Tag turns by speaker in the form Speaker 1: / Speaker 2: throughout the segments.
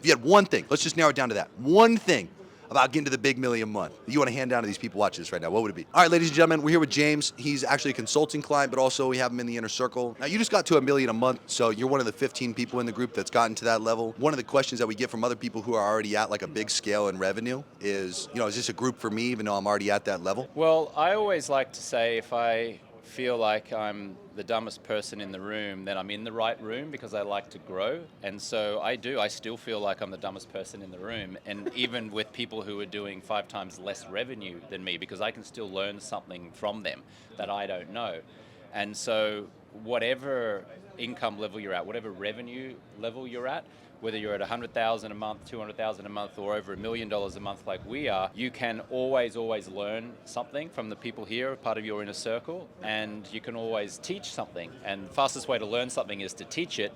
Speaker 1: If you had one thing, let's just narrow it down to that. One thing about getting to the big million a month that you want to hand down to these people watching this right now, what would it be? All right, ladies and gentlemen, we're here with James. He's actually a consulting client, but also we have him in the inner circle. Now, you just got to $1 million a month, so you're one of the 15 people in the group that's gotten to that level. One of the questions that we get from other people who are already at like a big scale in revenue is, is this a group for me even though I'm already at that level?
Speaker 2: Well, I always like to say if I feel like I'm the dumbest person in the room, then I'm in the right room because I like to grow. And so I do. I still feel like I'm the dumbest person in the room. And even with people who are doing 5 times less revenue than me, because I can still learn something from them that I don't know. And so whatever income level you're at, whatever revenue level you're at, whether you're at 100,000 a month, 200,000 a month, or over $1 million a month like we are, you can always learn something from the people here, part of your inner circle, and you can always teach something. And the fastest way to learn something is to teach it.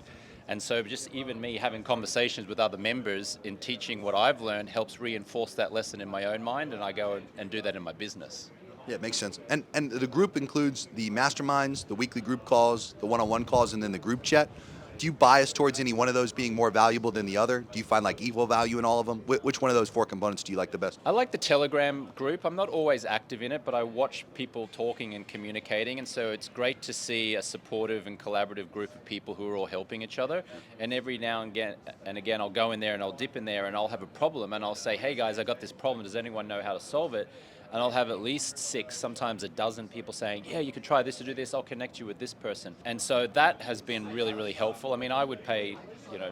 Speaker 2: And so just even me having conversations with other members in teaching what I've learned helps reinforce that lesson in my own mind, and I go and do that in my business.
Speaker 1: Yeah, it makes sense. And the group includes the masterminds, the weekly group calls, the one-on-one calls, and then the group chat. Do you bias towards any one of those being more valuable than the other? Do you find like equal value in all of them? Which one of those 4 components do you like the best?
Speaker 2: I like the Telegram group. I'm not always active in it, but I watch people talking and communicating, and so it's great to see a supportive and collaborative group of people who are all helping each other. And every now and again, I'll go in there and I'll dip in there and I'll have a problem and I'll say, hey guys, I got this problem. Does anyone know how to solve it? And I'll have at least 6, sometimes a dozen people saying, yeah, you could try this to do this, I'll connect you with this person. And so that has been really, really helpful. I mean, I would pay,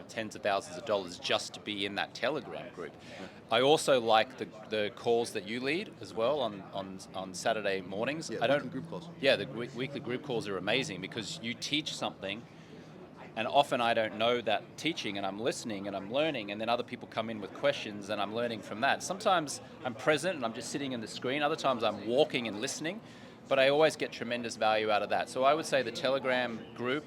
Speaker 2: tens of thousands of dollars just to be in that Telegram group. I also like the calls that you lead as well on Saturday mornings.
Speaker 1: Yeah, weekly group calls.
Speaker 2: Yeah, the weekly group calls are amazing because you teach something. And often I don't know that teaching and I'm listening and I'm learning, and then other people come in with questions and I'm learning from that. Sometimes I'm present and I'm just sitting in the screen. Other times I'm walking and listening, but I always get tremendous value out of that. So I would say the Telegram group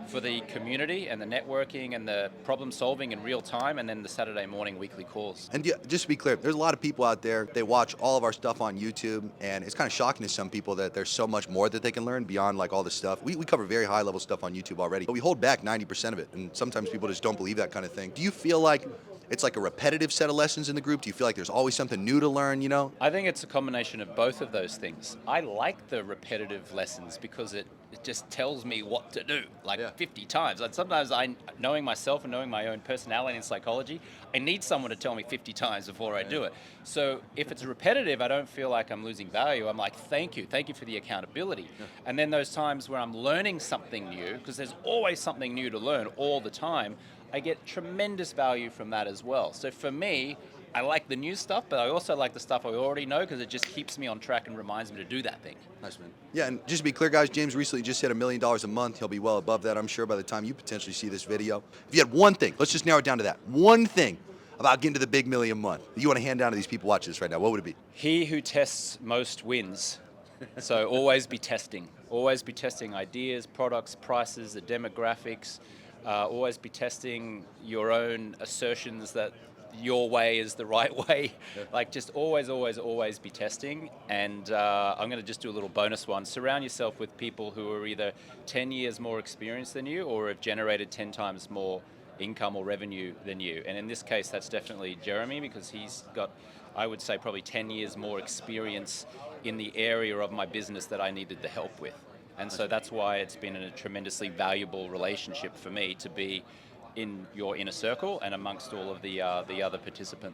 Speaker 2: for the community and the networking and the problem solving in real time, and then the Saturday morning weekly calls.
Speaker 1: And just to be clear, there's a lot of people out there, they watch all of our stuff on YouTube, and it's kind of shocking to some people that there's so much more that they can learn beyond like all this stuff. We cover very high level stuff on YouTube already, but we hold back 90% of it, and sometimes people just don't believe that kind of thing. Do you feel like it's like a repetitive set of lessons in the group? Do you feel like there's always something new to learn,
Speaker 2: I think it's a combination of both of those things. I like the repetitive lessons because it just tells me what to do, 50 times. And sometimes knowing myself and knowing my own personality and psychology, I need someone to tell me 50 times before I do it. So if it's repetitive, I don't feel like I'm losing value. I'm like, thank you for the accountability. Yeah. And then those times where I'm learning something new, because there's always something new to learn all the time, I get tremendous value from that as well. So for me, I like the new stuff, but I also like the stuff I already know because it just keeps me on track and reminds me to do that thing.
Speaker 1: Nice, man. Yeah, and just to be clear, guys, James recently just hit $1 million a month. He'll be well above that, I'm sure, by the time you potentially see this video. If you had one thing, let's just narrow it down to that. One thing about getting to the big million a month that you want to hand down to these people watching this right now, what would it be?
Speaker 2: He who tests most wins. So always be testing. Always be testing ideas, products, prices, the demographics. Always be testing your own assertions that your way is the right way. Like just always be testing. And I'm going to just do a little bonus one. Surround yourself with people who are either 10 years more experienced than you or have generated 10 times more income or revenue than you. And in this case, that's definitely Jeremy because he's got, I would say, probably 10 years more experience in the area of my business that I needed the help with. And so that's why it's been a tremendously valuable relationship for me to be in your inner circle and amongst all of the other participants.